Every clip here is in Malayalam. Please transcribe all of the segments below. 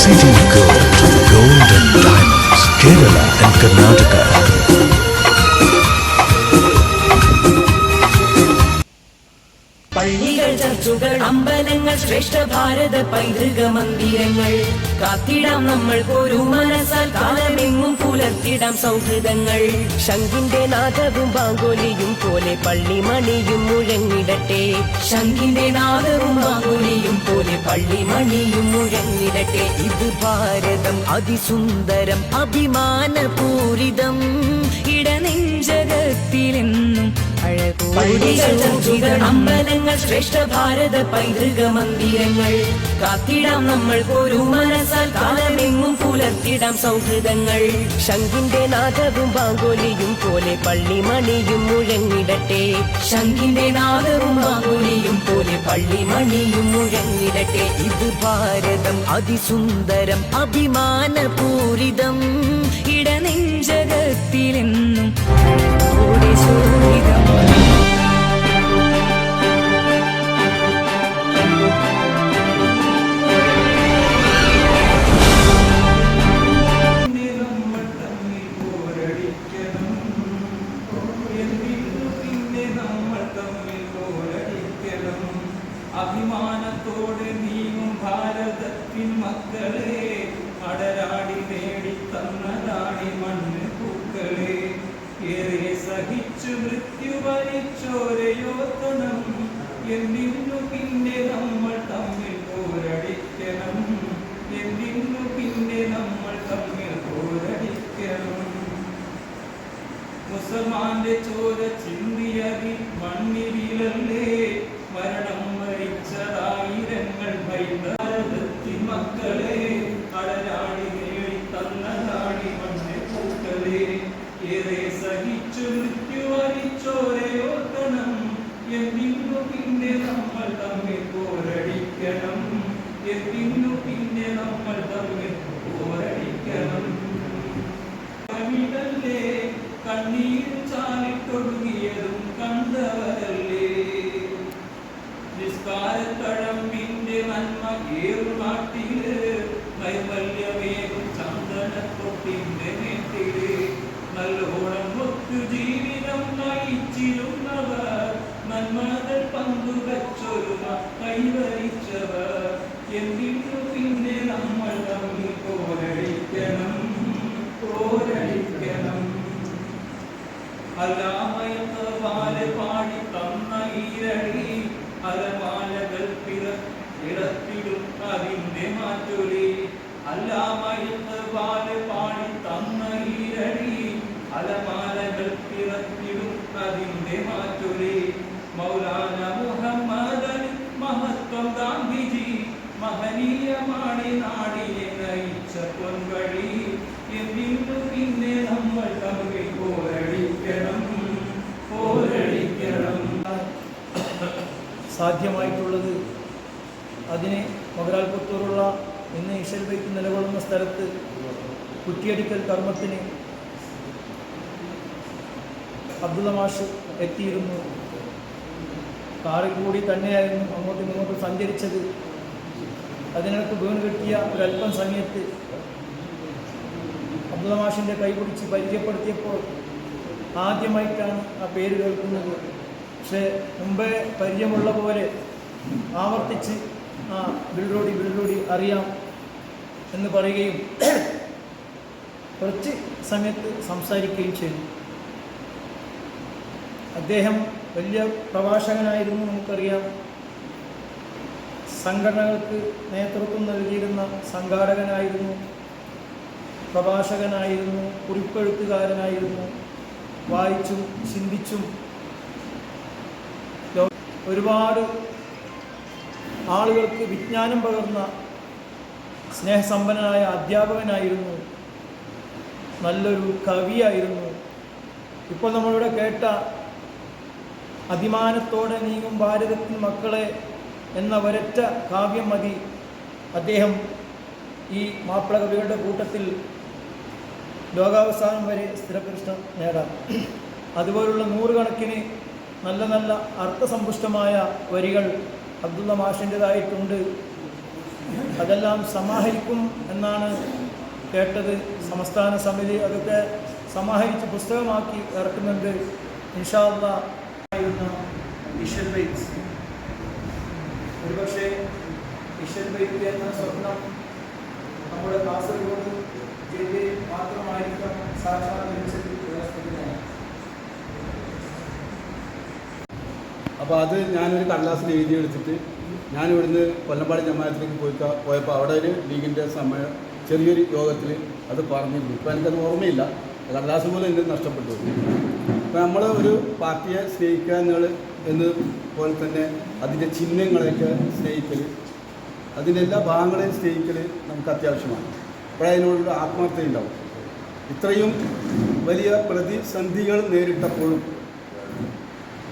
City Gold, Gold and Diamonds, Kerala and Karnataka. പള്ളികൾ, ചർച്ചുകൾ, അമ്പലങ്ങൾ, ശ്രേഷ്ഠ ഭാരത പൈതൃക മന്ദിരങ്ങൾ കാത്തിടാം നമ്മൾ ഒരു മനസ്സാൽ കാലമെങ്ങും പുലർത്തിടാം സൗഹൃദങ്ങൾ. ശംഖിന്റെ നാദവും ബാങ്കോലിയും പോലെ പള്ളിമണിയും മുഴങ്ങിടട്ടെ. ശംഖിന്റെ നാദവും ബാങ്കോലിയും പോലെ പള്ളിമണിയും മുഴങ്ങിടട്ടെ. ഇത് ഭാരതം അതിസുന്ദരം അഭിമാനപൂരിതം ഇടനെഞ്ചകത്തിലെന്നും അമ്പലങ്ങൾ, ശ്രേഷ്ഠ ഭാരത പൈതൃക മന്ദിരങ്ങൾ കാത്തിടാം നമ്മൾ ഒരു മനസ്സാൽ കാലമെങ്ങും പുലർത്തിടാം സൗഹൃദങ്ങൾ. ശംഖിന്റെ നാദവും ബാങ്കോലിയും പോലെ പള്ളിമണിയും മുഴങ്ങിടട്ടെ. ശംഖിന്റെ നാദവും ബാങ്കോലിയും പോലെ പള്ളിമണിയും മുഴങ്ങിടട്ടെ. ഇത് ഭാരതം അതിസുന്ദരം അഭിമാനപൂരിതം ഇടനെഞ്ചകത്തിലെന്നും ശോഭിതം. അഭിമാനത്തോടെ നീങ്ങും ഭാരതത്തിൻ മക്കളെ അടരാടി നേടിത്തന്നതാണി മണ്ണ് പൂക്കളെ. ഏറെ സഹിച്ചു മൃത്യു വരിച്ചോരയോത്തണം. എന്തിനു പിന്നെ നമ്മൾ തമ്മിൽ പോരടിക്കണം. എന്തിനു പിന്നെ നമ്മൾ തമ്മിൽ പോരടിക്കണം. മുസൽമാന്റെ ചോര ചിന്തിയതി മണ്ണിലല്ലേ മരണം വരിച്ചതായിരങ്ങൾ ഭാരതത്തിൻ മക്കളെ അടരാടി നേടി തന്നതാണി മണ്ണ് പൂക്കളെ. ഏറെ സഹിച്ചു മൃത്യു വരിച്ചോരയോർക്കണം. എന്തിനു പിന്നെ നമ്മൾ തമ്മിൽ പോരടിക്കണം. എന്തിനു പിന്നെ നമ്മൾ തമ്മിൽ പോരടിക്കണം. കവിതല്ലേ കണ്ണീർ ചാലിട്ടൊടുങ്ങിയതും കണ്ടവരല്ലേ. നിസ്കാരത്തഴമ്പിന്റെ നന്മ ഏറു നാട്ടില് നൈർമല്യമേകും ചന്ദനത്തൊട്ടിന്റെ നേട്ടില് നല്ലോണം ഒത്തു ജീവിതം നയിച്ചിരുന്നവർ നന്മകൾ പങ്കുവച്ചൊരുമ കൈവരിച്ചവർ. എന്തിനു പിന്നെ നമ്മൾ തമ്മിൽ പോരടിക്കണം. പോരടിക്കണം. അല്ലാമയത്ത് പാല് പാടി തന്ന ഈരടി അലമാലകൾ ഇടത്തിടും അതിന്റെ മാറ്റൊലി. അല്ലാമയത്ത് പാല് പാടി തന്ന ഈരടി അലമാലകൾ ഇടത്തിടും അതിന്റെ മാറ്റൊലി. മൗലാന മുഹമ്മദ് മഹത്വം ഗാന്ധിജി മഹനീയമാണ് നാടിനെ നയിച്ച പൊൻവഴി. എന്തിനു പിന്നെ നമ്മൾ തമ്മിൽ പോരടിക്കണം. പോരടിക്കണം. സാധ്യമായിട്ടുള്ളത് അതിന് മൊഗലാൽപുത്തൂറുള്ള ഇന്ന് ഇശൽ ബൈത്ത് നിലകൊള്ളുന്ന സ്ഥലത്ത് കുറ്റിയടിക്കൽ കർമ്മത്തിന് അബ്ദുള്ള മാഷ് എത്തിയിരുന്നു. കാറിൽ കൂടി തന്നെയായിരുന്നു അങ്ങോട്ടും ഇങ്ങോട്ടും സഞ്ചരിച്ചത്. അതിനിടയ്ക്ക് വീണ് കിട്ടിയ ഒരല്പം സമയത്ത് അബ്ദുള്ള മാഷിൻ്റെ കൈ പിടിച്ച് പരിചയപ്പെടുത്തിയപ്പോൾ ആദ്യമായിട്ടാണ് ആ പേര് കേൾക്കുന്നത്. പക്ഷേ മുമ്പേ പരിചയമുള്ള പോലെ ആവർത്തിച്ച് ആ ബിൽറോഡി അറിയാം എന്ന് പറയുകയും കുറച്ച് സമയത്ത് സംസാരിക്കുകയും ചെയ്തു. അദ്ദേഹം വലിയ പ്രഭാഷകനായിരുന്നു, നമുക്കറിയാം. സംഘടനകൾക്ക് നേതൃത്വം നൽകിയിരുന്ന സംഘാടകനായിരുന്നു, പ്രഭാഷകനായിരുന്നു, കുറിപ്പെഴുത്തുകാരനായിരുന്നു. വായിച്ചും ചിന്തിച്ചും ഒരുപാട് ആളുകൾക്ക് വിജ്ഞാനം പകർന്ന സ്നേഹസമ്പന്നനായ അധ്യാപകനായിരുന്നു. നല്ലൊരു കവിയായിരുന്നു. ഇപ്പോൾ നമ്മളിവിടെ കേട്ട അഭിമാനത്തോടെ നീങ്ങും ഭാരതത്തിൻ മക്കളെ എന്ന ഒരൊറ്റ കാവ്യം മതി അദ്ദേഹം ഈ മാപ്പിള കവികളുടെ കൂട്ടത്തിൽ ലോകാവസാനം വരെ സ്ഥിരപ്രതിഷ്ഠ നേടാം. അതുപോലുള്ള നൂറുകണക്കിന് നല്ല നല്ല അർത്ഥസമ്പുഷ്ടമായ വരികൾ അബ്ദുള്ള മാഷിൻ്റെതായിട്ടുണ്ട്. അതെല്ലാം സമാഹരിക്കും എന്നാണ് കേട്ടത്. സംസ്ഥാന സമിതി അതൊക്കെ സമാഹരിച്ച് പുസ്തകമാക്കി ഇറക്കുന്നുണ്ട്. ഇൻഷാ അല്ലാഹ് ഇഷൽ ബൈത്ത്, ഒരുപക്ഷെ ഇഷൽ ബൈത്ത് എന്ന സ്വപ്നം നമ്മുടെ കാസർഗോഡ് ജില്ലയിൽ മാത്രമായിരിക്കാം സാക്ഷാത്കരിച്ചത്. അപ്പോൾ അത് ഞാനൊരു കടലാസിൽ എഴുതി എടുത്തിട്ട് ഞാനിവിടുന്ന് കൊല്ലമ്പാടി ജമാഅത്തിലേക്ക് പോയപ്പോൾ അവിടെ ഒരു ലീഗിൻ്റെ ചെറിയൊരു യോഗത്തിൽ അത് പറഞ്ഞിരുന്നു. ഇപ്പോൾ എനിക്കത് ഓർമ്മയില്ല, കടലാസ് പോലും എനിക്ക് നഷ്ടപ്പെട്ടു. അപ്പോൾ നമ്മൾ ഒരു പാർട്ടിയെ സ്നേഹിക്കുക എന്ന് പോലെ തന്നെ അതിൻ്റെ ചിഹ്നങ്ങളെയൊക്കെ സ്നേഹിക്കൽ, അതിൻ്റെ എല്ലാ ഭാഗങ്ങളെയും സ്നേഹിക്കൽ നമുക്ക് അത്യാവശ്യമാണ്. അപ്പോഴതിനോടുള്ള ആത്മാർത്ഥത ഉണ്ടാവും. ഇത്രയും വലിയ പ്രതിസന്ധികൾ നേരിട്ടപ്പോഴും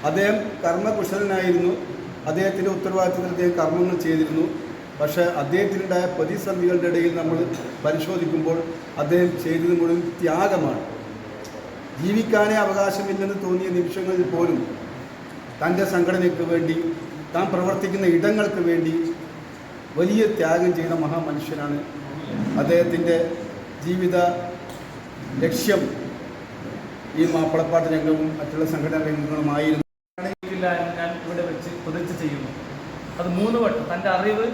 അദ്ദേഹം കർമ്മകുശലനായിരുന്നു. അദ്ദേഹത്തിൻ്റെ ഉത്തരവാദിത്തത്തിൽ അദ്ദേഹം കർമ്മങ്ങൾ ചെയ്തിരുന്നു. പക്ഷേ അദ്ദേഹത്തിനുണ്ടായ പ്രതിസന്ധികളുടെ ഇടയിൽ നമ്മൾ പരിശോധിക്കുമ്പോൾ അദ്ദേഹം ചെയ്തത് മുഴുവൻ ത്യാഗമാണ്. ജീവിക്കാനേ അവകാശമില്ലെന്ന് തോന്നിയ നിമിഷങ്ങളിൽ പോലും തൻ്റെ സംഘടനയ്ക്ക് വേണ്ടി, താൻ പ്രവർത്തിക്കുന്ന ഇടങ്ങൾക്ക് വേണ്ടി വലിയ ത്യാഗം ചെയ്ത മഹാമനുഷ്യനാണ്. അദ്ദേഹത്തിൻ്റെ ജീവിത ലക്ഷ്യം ഈ മാപ്പിളപ്പാട്ട് രംഗവും മറ്റുള്ള സംഘടനാ രംഗങ്ങളുമായിരുന്നു. ഞാൻ ഇവിടെ വെച്ച് പ്രതിജ്ഞ ചെയ്യുന്നു. അത് 3 വട്ടം തൻ്റെ അറിവ്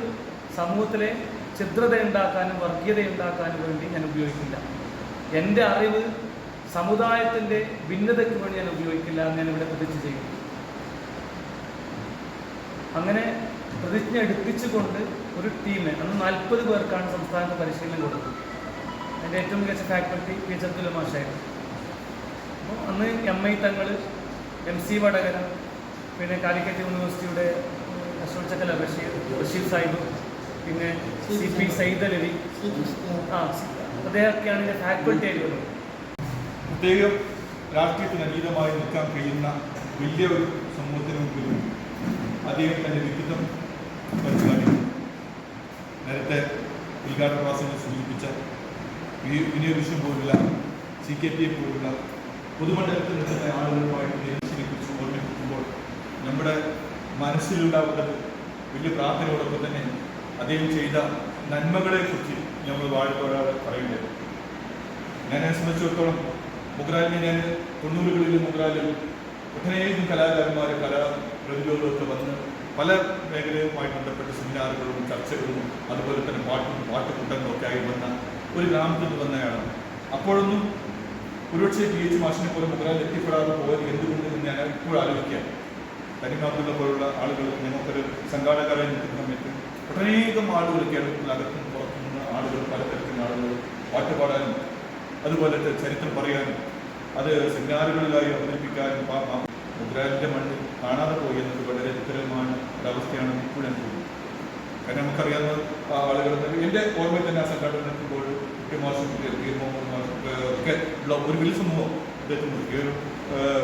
സമൂഹത്തിലെ ഛിദ്രതയുണ്ടാക്കാനും വർഗീയതയുണ്ടാക്കാനും വേണ്ടി ഞാൻ ഉപയോഗിക്കില്ല. എൻ്റെ അറിവ് സമുദായത്തിൻ്റെ ഭിന്നതയ്ക്ക് വേണ്ടി ഞാൻ ഉപയോഗിക്കില്ല എന്ന് ഞാൻ ഇവിടെ പ്രതിജ്ഞ ചെയ്യുന്നു. അങ്ങനെ പ്രതിജ്ഞ എടുപ്പിച്ചുകൊണ്ട് ഒരു ടീമെ, അന്ന് 40 പേർക്കാണ് സംസ്ഥാനത്ത് പരിശീലനം കൊടുത്തത്. അതിൻ്റെ ഏറ്റവും മികച്ച ഫാക്കൽറ്റി പി എച്ച് അബ്ദുൽ മാഷായിരുന്നു. അപ്പോൾ അന്ന് MI തങ്ങൾ, MC വടകര, പിന്നെ കാലിക്കറ്റ് യൂണിവേഴ്സിറ്റിയുടെ അശോക് ചക്കല റഷീദ് സാഹിബ്, പിന്നെ CP സയ്യിദ് അലവി, അദ്ദേഹമൊക്കെയാണ് ഇതിൻ്റെ ഫാക്കൽറ്റി ആയിട്ടുള്ളത്. പ്രത്യേകം രാഷ്ട്രീയത്തിന് അതീതമായി നിൽക്കാൻ കഴിയുന്ന വലിയ ഒരു സമൂഹത്തിന് മുമ്പിലും അദ്ദേഹം തൻ്റെ വ്യക്തിത്വം മനസ്സിലാക്കി. നേരത്തെ ഉദ്ഘാടന പ്രാസംഗം സൂചിപ്പിച്ച വിനയ വിശ്വം പോലുള്ള CKP പോലുള്ള പൊതുമണ്ഡലത്തിൽ നിൽക്കുന്ന ആളുകളുമായിട്ട് നിരീക്ഷനെക്കുറിച്ച് ഓർമ്മിപ്പിക്കുമ്പോൾ നമ്മുടെ മനസ്സിലുണ്ടാവുന്നത് വലിയ പ്രാർത്ഥനയോടൊപ്പം തന്നെ അദ്ദേഹം ചെയ്ത നന്മകളെക്കുറിച്ച് നമ്മൾ വാഴ്ത്തോടാതെ പറയുന്നത്. ഞാനെ സംബന്ധിച്ചിടത്തോളം മുഗ്രാലിനെ ഞാൻ 90കളിലും മുഗ്രാലിൽ ഒട്ടനേകം കലാകാരന്മാർ പ്രതിരോധമൊക്കെ വന്ന് പല മേഖലയുമായി ബന്ധപ്പെട്ട് സെമിനാറുകളും ചർച്ചകളും അതുപോലെ തന്നെ പാട്ടുകൂട്ടങ്ങളും ഒക്കെ ആയി വന്ന ഒരു ഗ്രാമത്തിൽ നിന്ന് വന്നയാളാണ്. അപ്പോഴൊന്നും ഒരുപക്ഷെ PH മാഷിനെ പോലെ മുഗ്രാലിൽ എത്തിപ്പെടാതെ പോയത് എന്തുകൊണ്ടെന്ന് ഞാൻ ഇപ്പോഴും ആലോചിക്കുകയാണ്. തനിമാബുള്ള പോലുള്ള ആളുകൾ ഞങ്ങൾക്കൊരു സംഘാടകരായി നിൽക്കുന്ന സമയത്ത് ഒട്ടനേകം ആളുകൾ കേരളത്തിനകത്തും പുറത്തുനിന്ന് ആളുകൾ, പലതരത്തിലുള്ള ആളുകൾ പാട്ട് പാടാനും അതുപോലെ ചരിത്രം പറയാനും അത് സെമിനാറുകളിലായി അവതരിപ്പിക്കാനും മുഗ്രാലിൻ്റെ മണ്ണിൽ കാണാതെ പോയി എന്നത് വളരെ ദുഃഖകരമായ ഒരവസ്ഥയാണ് ഇപ്പോഴും തോന്നുന്നത്. കാരണം നമുക്കറിയാവുന്ന ആളുകൾ എൻ്റെ ഓർമ്മയിൽ തന്നെ ആ സംഘടന നിൽക്കുമ്പോൾ മാഷും മുഹമ്മദ് മാഷും ഒക്കെ ഉള്ള ഒരു വലിയ സമൂഹം അദ്ദേഹത്തിന് ഒരു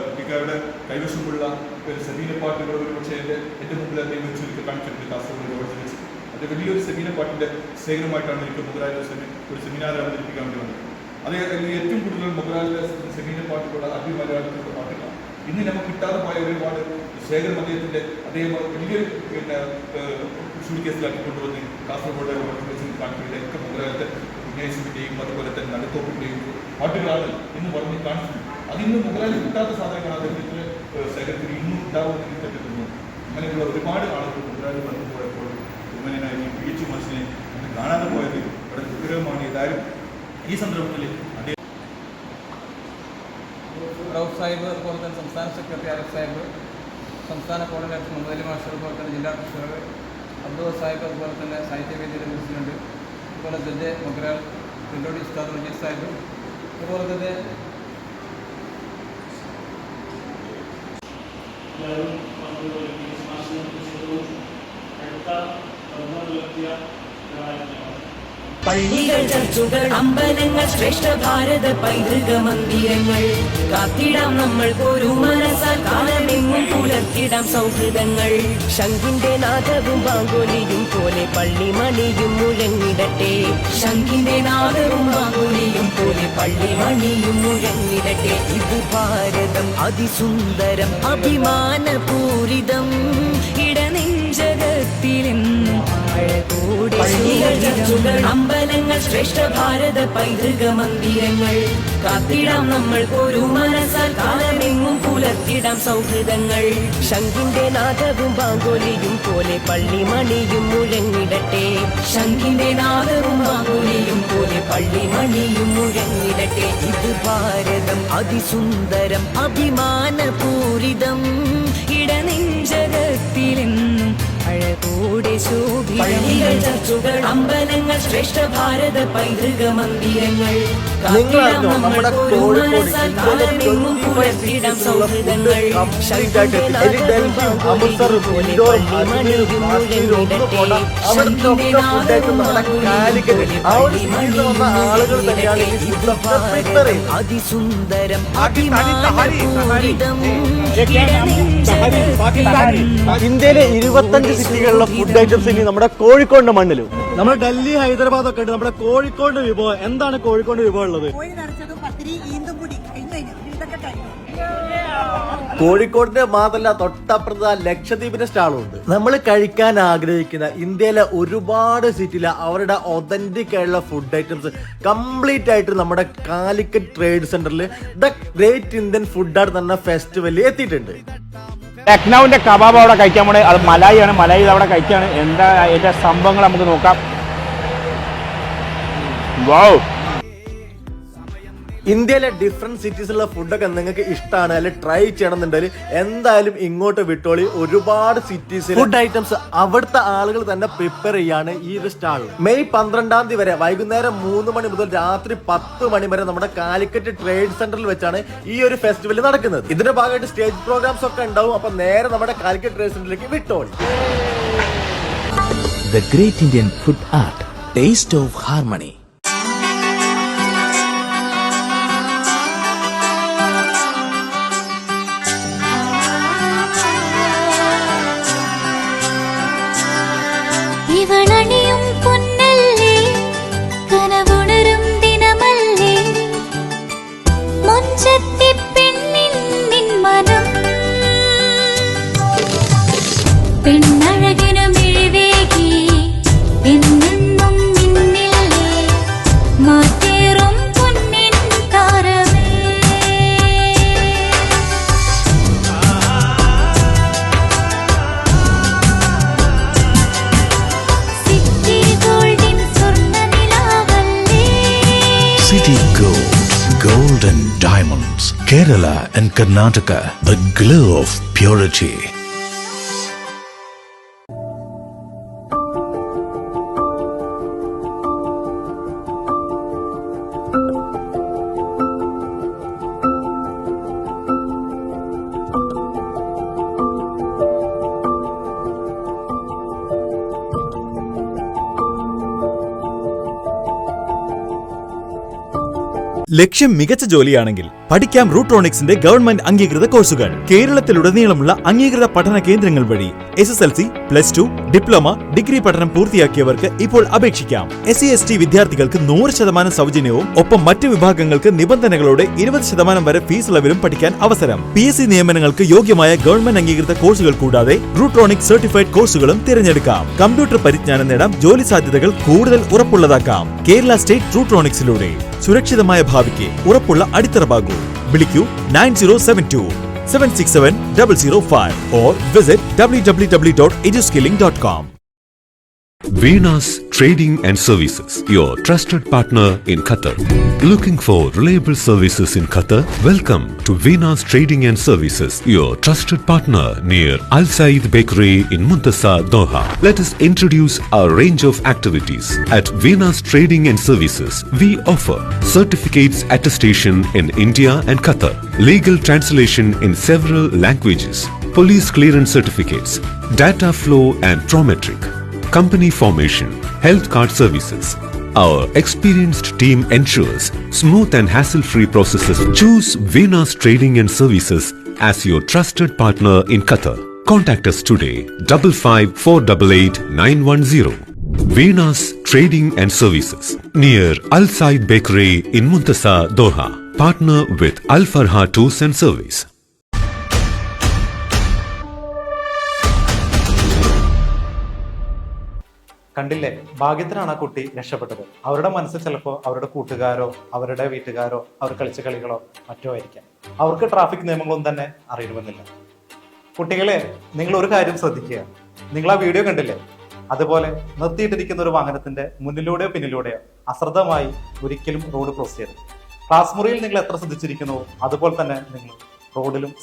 കുട്ടിക്കാരുടെ കൈവശമുള്ള സെമീന പാട്ടുകൾ ഒരു പക്ഷേ എൻ്റെ മുമ്പിൽ അദ്ദേഹം വെച്ചൊരിക്കൽ കാണിച്ചിട്ടുണ്ട് കാസർഗോഡ് അവിടെ വെച്ച്. അത് വലിയൊരു സെമീന പാട്ടിൻ്റെ ശേഖരമായിട്ടാണ് എനിക്ക് മുഗ്രാലിലെ ഒരു സെമിനാർ അവതരിപ്പിക്കാൻ വേണ്ടി വന്നത്. അത് ഏറ്റവും കൂടുതൽ മുഗ്രാലിലെ സെമീന പാട്ടുകളുടെ അഭിമലയാളത്തിലുള്ള പാട്ടുകളാണ്. ഇന്ന് നമുക്ക് കിട്ടാതെ പോയ ഒരുപാട് ശേഖരം അദ്ദേഹം വലിയൊരു ഷൂക്കേസിലാക്കി കൊണ്ടുവന്ന് കാസർഗോഡ് വെച്ച് കാണിക്കുന്നത് ഒക്കെ മുഗ്രാലത്തെ ഉന്നയിച്ചിൻ്റെയും അതുപോലെ തന്നെ നടുത്തോപ്പിൻ്റെയും പാട്ടുകളാണ് ഇന്ന് പറഞ്ഞ് കാണിച്ചത്. അതിന്ന് മുഗ്രാലിൽ കിട്ടാത്ത സാധനങ്ങളാണ് അദ്ദേഹത്തിൻ്റെ ശേഖരത്തിൽ ഇന്നും ഉണ്ടാവുമെന്ന് എനിക്ക് തോന്നുന്നു. അങ്ങനെയുള്ള ഒരുപാട് ആളുകൾ മുഗ്രാലിൽ വന്നു പോയപ്പോൾ ഉമ്മനായി PH മാഷിനെ അന്ന് കാണാതെ പോയത് വളരെ ദുഃഖകരമാണ്. ഏതായാലും ഈ സന്ദർഭത്തിൽ അദ്ദേഹം റൌഫ് സാഹിബ്, അതുപോലെ തന്നെ സംസ്ഥാന സെക്രട്ടറി ആരിഫ് സാഹിബ്, സംസ്ഥാന കോർഡിനേറ്റർ മുഹമ്മദ് മാഷർ, അതുപോലെ തന്നെ ജില്ലാ ട്രഷറർ അബ്ദുൾ സാഹിബ്, അതുപോലെ തന്നെ സാഹിത്യവേദിയുടെ പ്രസിഡന്റ്, അതുപോലെ ജഡ്ജ് മൊഗ്രാൽ തിണ്ടോടി ഉസ്താദ് മജീദ് സാഹിബ്, അതുപോലെ തന്നെ പള്ളികൾ, ചർച്ചുകൾ, അമ്പലങ്ങൾ, ശ്രേഷ്ഠ ഭാരത പൈതൃക മന്ദിരങ്ങൾ കാത്തിടാം നമ്മൾ ഒരു മനസ്സാൽ കാലമെങ്ങും പുലർത്തിടാം സൗഹൃദങ്ങൾ. ശംഖിന്റെ നാദവും ബാങ്കുലിയും പോലെ പള്ളിമണിയും മുഴങ്ങിടട്ടെ. ശംഖിന്റെ നാദവും ബാങ്കുലിയും പോലെ പള്ളിമണിയും മുഴങ്ങിടട്ടെ. ഇത് ഭാരതം അതിസുന്ദരം അഭിമാനപൂരിതം ഇടനെഞ്ച നെഞ്ചകത്തിലെന്നും അഴകോടെ പള്ളികൾ ചർച്ചുകൾ അമ്പലങ്ങൾ ശ്രേഷ്ഠ ഭാരത പൈതൃക മന്ദിരങ്ങൾ കാത്തിടാം നമ്മൾക്കൊരു മനസ്സാൽ കാലമെങ്ങും പുലർത്തിടാം സൗഹൃദങ്ങൾ ശംഖിന്റെ നാദവും ബാങ്കോലിയും പോലെ പള്ളിമണിയും മുഴങ്ങിടട്ടെ ശംഖിന്റെ നാദവും ബാങ്കോലിയും പോലെ പള്ളിമണിയും മുഴങ്ങിടട്ടെ ഇത് ഭാരതം അതിസുന്ദരം അഭിമാനപൂരിതം ഇടനെഞ്ചകത്തിലെന്നും അഴകോടെ പള്ളികൾ ചർച്ചുകൾ അമ്പലങ്ങൾ ശ്രേഷ്ഠ ഭാരത പൈതൃക മന്ദിരങ്ങൾ കാത്തിടാം നമ്മൾക്കൊരു മനസ്സാൽ കാലമെങ്ങും പുലർത്തിടാം സൗഹൃദങ്ങൾ ശംഖിന്റെ നാദവും ബാങ്കോലിയും പോലെ പള്ളിമണിയും മുഴങ്ങിടട്ടെ ശംഖിന്റെ നാദവും ബാങ്കോലിയും പോലെ പള്ളിമണിയും മുഴങ്ങിടട്ടെ ഇത് ഭാരതം അതിസുന്ദരം അഭിമാനപൂരിതം ഇന്ത്യയിലെ 25 സിറ്റികളിലെ ഫുഡ് ഐറ്റംസ് ഇനി നമ്മുടെ കോഴിക്കോടിന്റെ മണ്ണിലും. നമ്മുടെ ഡൽഹി, ഹൈദരാബാദ് ഒക്കെ ഉണ്ട്. നമ്മുടെ കോഴിക്കോട് വിഭവം എന്താണ്? കോഴിക്കോട് വിഭവം ഉള്ളത് കോഴിക്കോടിന്റെ മാത്രമല്ല, തൊട്ടപ്പുറത്ത് ലക്ഷദ്വീപിന്റെ സ്റ്റാളും ഉണ്ട്. നമ്മൾ കഴിക്കാൻ ആഗ്രഹിക്കുന്ന ഇന്ത്യയിലെ ഒരുപാട് സിറ്റിയിലെ അവരുടെ ഒതന്റിക് ആയിട്ടുള്ള ഫുഡ് ഐറ്റംസ് കംപ്ലീറ്റ് ആയിട്ട് നമ്മുടെ കാലിക്കറ്റ് ട്രേഡ് സെന്ററിൽ the great Indian food art എന്ന ഫെസ്റ്റിവലിൽ എത്തിയിട്ടുണ്ട്. ലക്നൌവിന്റെ കബാബ് അവിടെ കഴിക്കാൻ പോണേ, അത് മലായിയാണ്. മലായി അവിടെ കഴിക്കാണ്. എന്താ അതിന്റെ സംഭവങ്ങൾ നമുക്ക് നോക്കാം. വൗ, ഇന്ത്യയിലെ ഡിഫറെന്റ് സിറ്റീസിലുള്ള ഫുഡൊക്കെ നിങ്ങൾക്ക് ഇഷ്ടമാണ് അല്ലെങ്കിൽ ട്രൈ ചെയ്യണമെന്നുണ്ടെങ്കിൽ എന്തായാലും ഇങ്ങോട്ട് വിട്ടോളി. ഒരുപാട് സിറ്റീസിൽ ഫുഡ് ഐറ്റംസ് അവിടുത്തെ ആളുകൾ തന്നെ പ്രിപ്പയർ ചെയ്യാണ് ഈ ഒരു സ്റ്റാൾ. മെയ് 12 വരെ വൈകുന്നേരം 3 മണി മുതൽ രാത്രി 10 മണി വരെ നമ്മുടെ കാലിക്കറ്റ് ട്രേഡ് സെന്ററിൽ വെച്ചാണ് ഈ ഒരു ഫെസ്റ്റിവൽ നടക്കുന്നത്. ഇതിന്റെ ഭാഗമായിട്ട് സ്റ്റേജ് പ്രോഗ്രാംസ് ഒക്കെ ഉണ്ടാവും. അപ്പൊ നേരെ നമ്മുടെ കാലിക്കറ്റ് ട്രേഡ് സെന്ററിലേക്ക് വിട്ടോളി. The Great Indian Food Art, Taste of Harmony. ഇവളണിയും പൊന്നല്ലേ, കനവുണരും ദിനമല്ലേ, മുഞ്ചത്തി പെണ്ണിൻ നിൻ മനം, പെണ്ണഴകിനു മിഴിവേകി എന്നെന്നും നിന്നില്ലേ, മാറ്റേറും പൊന്നിൻ താരമേ. City Gold, Gold and Diamonds, Kerala and Karnataka, the glow of purity. ലക്ഷ്യം മികച്ച ജോലിയാണെങ്കിൽ പഠിക്കാം റൂട്രോണിക്സിന്റെ ഗവൺമെന്റ് അംഗീകൃത കോഴ്സുകൾ. കേരളത്തിലുടനീളമുള്ള അംഗീകൃത പഠന കേന്ദ്രങ്ങൾ വഴി SSLC, +2, ഡിപ്ലോമ, ഡിഗ്രി പഠനം പൂർത്തിയാക്കിയവർക്ക് ഇപ്പോൾ അപേക്ഷിക്കാം. SC/ST വിദ്യാർത്ഥികൾക്ക് 100% സൗജന്യവും ഒപ്പം മറ്റ് വിഭാഗങ്ങൾക്ക് നിബന്ധനകളോടെ 20% വരെ ഫീസ് ഇളവിലും പഠിക്കാൻ അവസരം. PSC നിയമനങ്ങൾക്ക് യോഗ്യമായ ഗവൺമെന്റ് അംഗീകൃത കോഴ്സുകൾ കൂടാതെ റൂട്രോണിക്സ് സർട്ടിഫൈഡ് കോഴ്സുകളും തിരഞ്ഞെടുക്കാം. കമ്പ്യൂട്ടർ പരിജ്ഞാനം നേടാം. ജോലി സാധ്യതകൾ കൂടുതൽ ഉറപ്പുള്ളതാക്കാം. കേരള സ്റ്റേറ്റ് റൂട്രോണിക്സിലൂടെ സുരക്ഷിതമായ ഭാവിക്ക് ഉറപ്പുള്ള അടിത്തറ. വിളിക്കൂ 9072 or visit www.eduskilling.com. Venus Trading and Services, your trusted partner in Qatar. Looking for reliable services in Qatar? Welcome to Venus Trading and Services, your trusted partner near Al Said Bakery in Muntasa, Doha. Let us introduce our range of activities. At Venus Trading and Services, we offer certificates attestation in India and Qatar, legal translation in several languages, police clearance certificates, data flow and Prometric, company formation, health card services. Our experienced team ensures smooth and hassle-free processes. Choose Venus Trading and Services as your trusted partner in Qatar. Contact us today 55488910. Venus Trading and Services near Al Said Bakery in Muntasa, Doha. Partner with Al Farha Tours and Service. കണ്ടില്ലേ, ഭാഗ്യത്തിനാണ് ആ കുട്ടി രക്ഷപ്പെട്ടത്. അവരുടെ മനസ്സിൽ ചിലപ്പോൾ അവരുടെ കൂട്ടുകാരോ അവരുടെ വീട്ടുകാരോ അവർ കളിച്ച കളികളോ മറ്റോ ആയിരിക്കാം. അവർക്ക് ട്രാഫിക് നിയമങ്ങളൊന്നും തന്നെ അറിയണമെന്നില്ല. കുട്ടികളെ, നിങ്ങൾ ഒരു കാര്യം ശ്രദ്ധിക്കുക. നിങ്ങൾ ആ വീഡിയോ കണ്ടില്ലേ? അതുപോലെ നിർത്തിയിട്ടിരിക്കുന്ന ഒരു വാഹനത്തിന്റെ മുന്നിലൂടെയോ പിന്നിലൂടെയോ അശ്രദ്ധമായി ഒരിക്കലും റോഡ് ക്രോസ് ചെയ്യരുത്. ക്ലാസ് മുറിയിൽ നിങ്ങൾ എത്ര ശ്രദ്ധിച്ചിരിക്കുന്നുവോ അതുപോലെ തന്നെ നിങ്ങൾ റോഡിലും